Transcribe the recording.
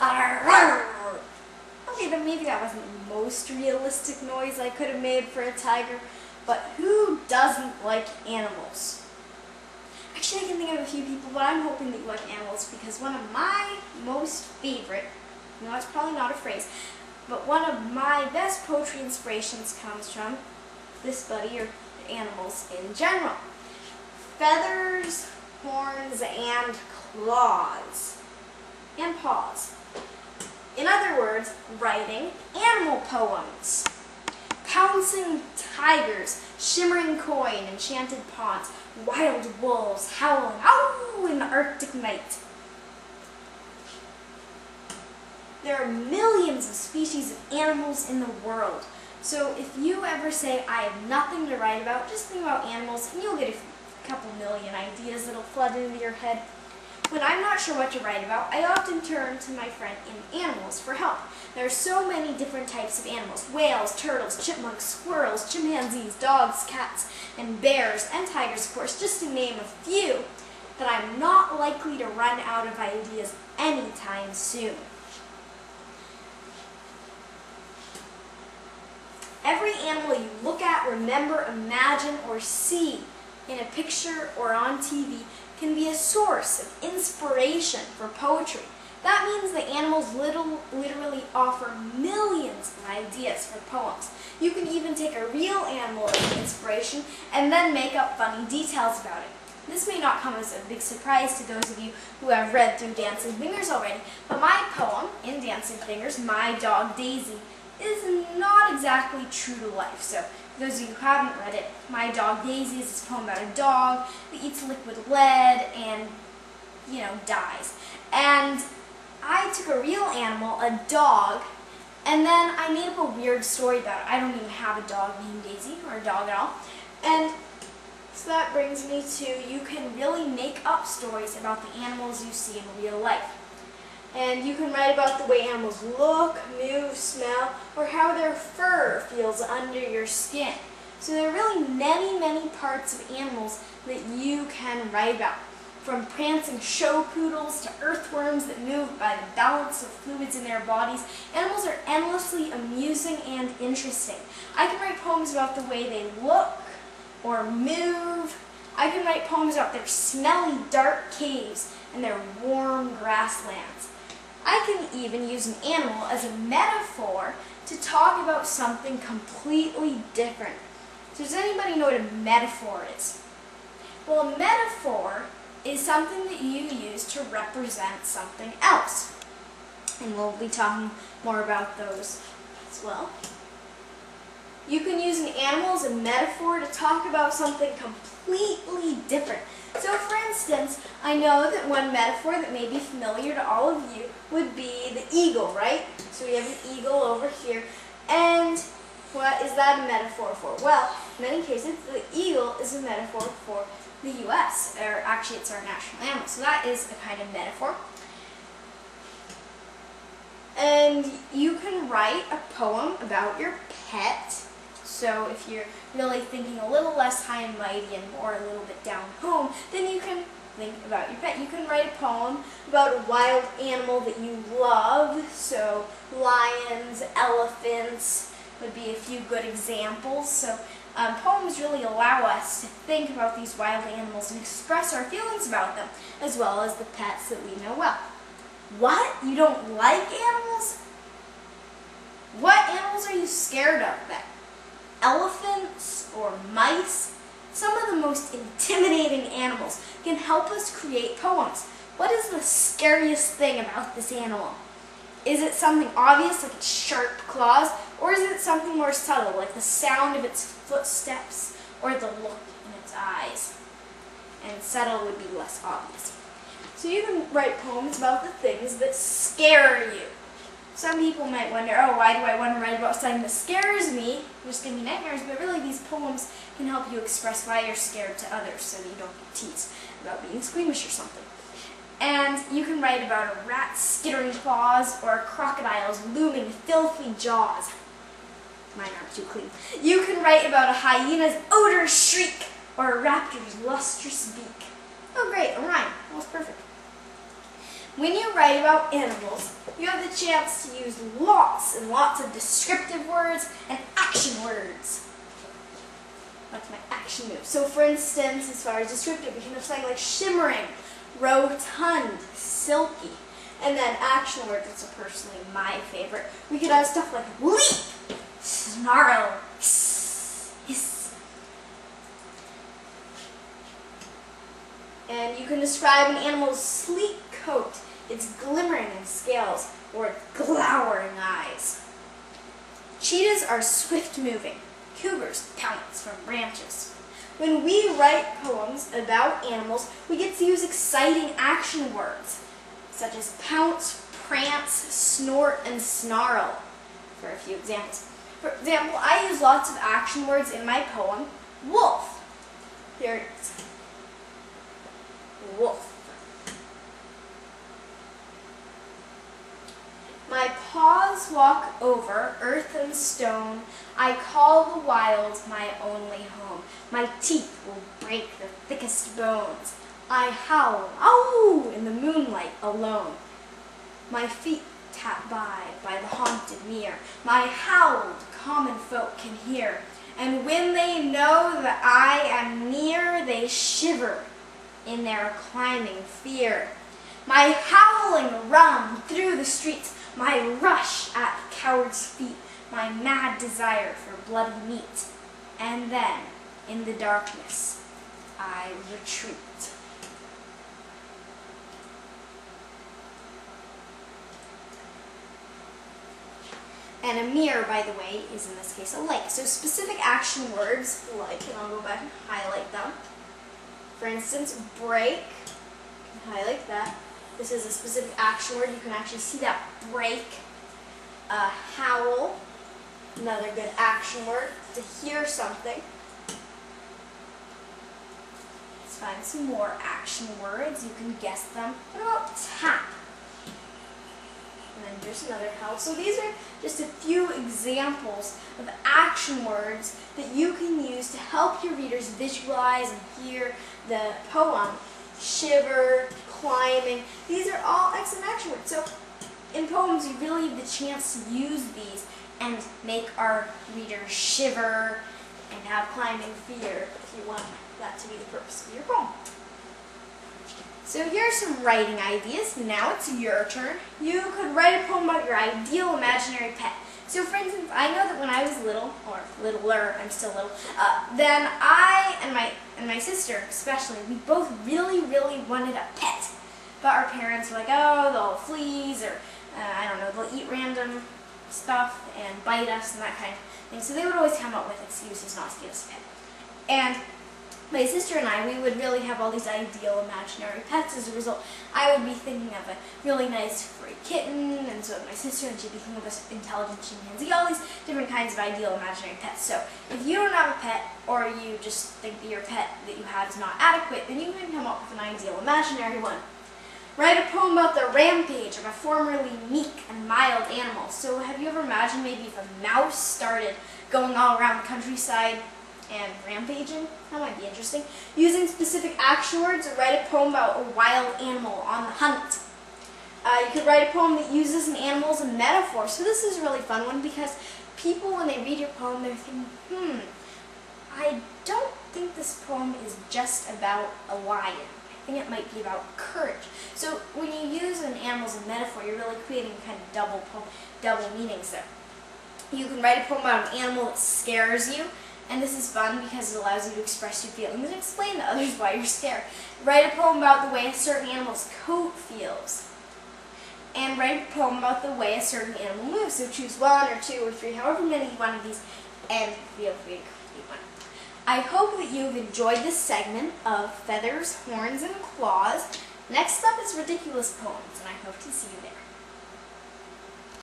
Okay, then maybe that wasn't the most realistic noise I could have made for a tiger, but who doesn't like animals? Actually, I can think of a few people, but I'm hoping that you like animals because one of my most favorite, no, it's probably not a phrase, but one of my best poetry inspirations comes from this buddy, or animals in general. Feathers, horns, and claws. And paws. In other words, writing animal poems. Pouncing tigers, shimmering coin, enchanted ponds, wild wolves howling, ow, in the Arctic night. There are millions of species of animals in the world. So if you ever say, I have nothing to write about, just think about animals and you'll get a couple million ideas that'll flood into your head. When I'm not sure what to write about, I often turn to my friend in animals for help. There are so many different types of animals: whales, turtles, chipmunks, squirrels, chimpanzees, dogs, cats, and bears, and tigers, of course, just to name a few, that I'm not likely to run out of ideas anytime soon. Every animal you look at, remember, imagine, or see in a picture or on TV can be a source of inspiration for poetry. That means that animals literally offer millions of ideas for poems. You can even take a real animal as inspiration and then make up funny details about it. This may not come as a big surprise to those of you who have read through Dancing Fingers already, but my poem in Dancing Fingers, My Dog Daisy, is not exactly true to life. So for those of you who haven't read it, My Dog Daisy is this poem about a dog that eats liquid lead and, dies. And I took a real animal, a dog, and then I made up a weird story about it. I don't even have a dog named Daisy, or a dog at all. And so that brings me to, you can really make up stories about the animals you see in real life. And you can write about the way animals look, move, smell, or how their fur feels under your skin. So there are really many, many parts of animals that you can write about. From prancing show poodles to earthworms that move by the balance of fluids in their bodies, animals are endlessly amusing and interesting. I can write poems about the way they look or move. I can write poems about their smelly dark caves and their warm grasslands. I can even use an animal as a metaphor to talk about something completely different. So does anybody know what a metaphor is? Well, a metaphor is something that you use to represent something else. And we'll be talking more about those as well. You can use an animal as a metaphor to talk about something completely different. So for instance, I know that one metaphor that may be familiar to all of you would be the eagle, right? So we have an eagle over here. And what is that a metaphor for? Well, in many cases, the eagle is a metaphor for the U.S., or actually it's our national animal. So that is a kind of metaphor. And you can write a poem about your pet. So if you're really thinking a little less high and mighty and more a little bit down home, then you can think about your pet. You can write a poem about a wild animal that you love. So lions, elephants would be a few good examples. So poems really allow us to think about these wild animals and express our feelings about them, as well as the pets that we know well. What? You don't like animals? What animals are you scared of then? Elephants or mice? Some of the most intimidating animals can help us create poems. What is the scariest thing about this animal? Is it something obvious, like its sharp claws, or is it something more subtle, like the sound of its footsteps or the look in its eyes? And subtle would be less obvious. So you can write poems about the things that scare you. Some people might wonder, oh, why do I want to write about something that scares me? Just give me nightmares. But really, these poems can help you express why you're scared to others, so that you don't get teased about being squeamish or something. And you can write about a rat's skittering claws or a crocodile's looming, filthy jaws. Mine aren't too clean. You can write about a hyena's odorous shriek or a raptor's lustrous beak. Oh, great, a rhyme. That was perfect. When you write about animals, you have the chance to use lots and lots of descriptive words and action words. That's my action move. So for instance, as far as descriptive, we can have something like shimmering, rotund, silky. And then action words, which are personally my favorite, we could have stuff like leap, snarl, hiss. And you can describe an animal's sleek coat, its glimmering scales, or its glowering eyes. Cheetahs are swift-moving. Cougars pounce from branches. When we write poems about animals, we get to use exciting action words, such as pounce, prance, snort, and snarl, for a few examples. For example, I use lots of action words in my poem, wolf. Here it is. Wolf. My paws walk over earth and stone. I call the wild my only home. My teeth will break the thickest bones. I howl, ow, in the moonlight alone. My feet tap by the haunted mere. My howled common folk can hear. And when they know that I am near, they shiver in their climbing fear. My howling run through the streets, my rush at the coward's feet, my mad desire for bloody meat. And then, in the darkness, I retreat. And a mirror, by the way, is in this case a lake. So specific action words, like, and I'll go back and highlight them. For instance, break, you can highlight that. This is a specific action word. You can actually see that break. Howl, another good action word, to hear something. Let's find some more action words. You can guess them. What about tap? And then here's another howl. So these are just a few examples of action words that you can use to help your readers visualize and hear the poem. Shiver, climbing, these are all excellent action words. So in poems, you really have the chance to use these and make our readers shiver and have climbing fear if you want that to be the purpose of your poem. So here are some writing ideas. Now it's your turn. You could write a poem about your ideal imaginary pet. So for instance, I know that when I was little, or littler, I'm still little, then I and my sister especially, we both really wanted a pet. But our parents were like, oh, they'll fleas, or I don't know, they'll eat random stuff and bite us and that kind of thing. So they would always come up with excuses not to get us a pet. And my sister and I, we would really have all these ideal imaginary pets. As a result, I would be thinking of a really nice furry kitten, and so would my sister, and she'd be thinking of an intelligent chimpanzee, all these different kinds of ideal imaginary pets. So if you don't have a pet, or you just think that your pet that you have is not adequate, then you can come up with an ideal imaginary one. Write a poem about the rampage of a formerly meek and mild animal. So have you ever imagined maybe if a mouse started going all around the countryside and rampaging? That might be interesting. Using specific action words, or write a poem about a wild animal on the hunt. You could write a poem that uses an animal as a metaphor. So this is a really fun one because people, when they read your poem, they're thinking, I don't think this poem is just about a lion. I think it might be about courage. So when you use an animal as a metaphor, you're really creating kind of double meanings there. You can write a poem about an animal that scares you. And this is fun because it allows you to express your feelings and explain to others why you're scared. Write a poem about the way a certain animal's coat feels. And write a poem about the way a certain animal moves. So choose 1 or 2 or 3, however many you want of these, and feel free to complete one. I hope that you've enjoyed this segment of Feathers, Horns, and Claws. Next up is Ridiculous Poems, and I hope to see you there.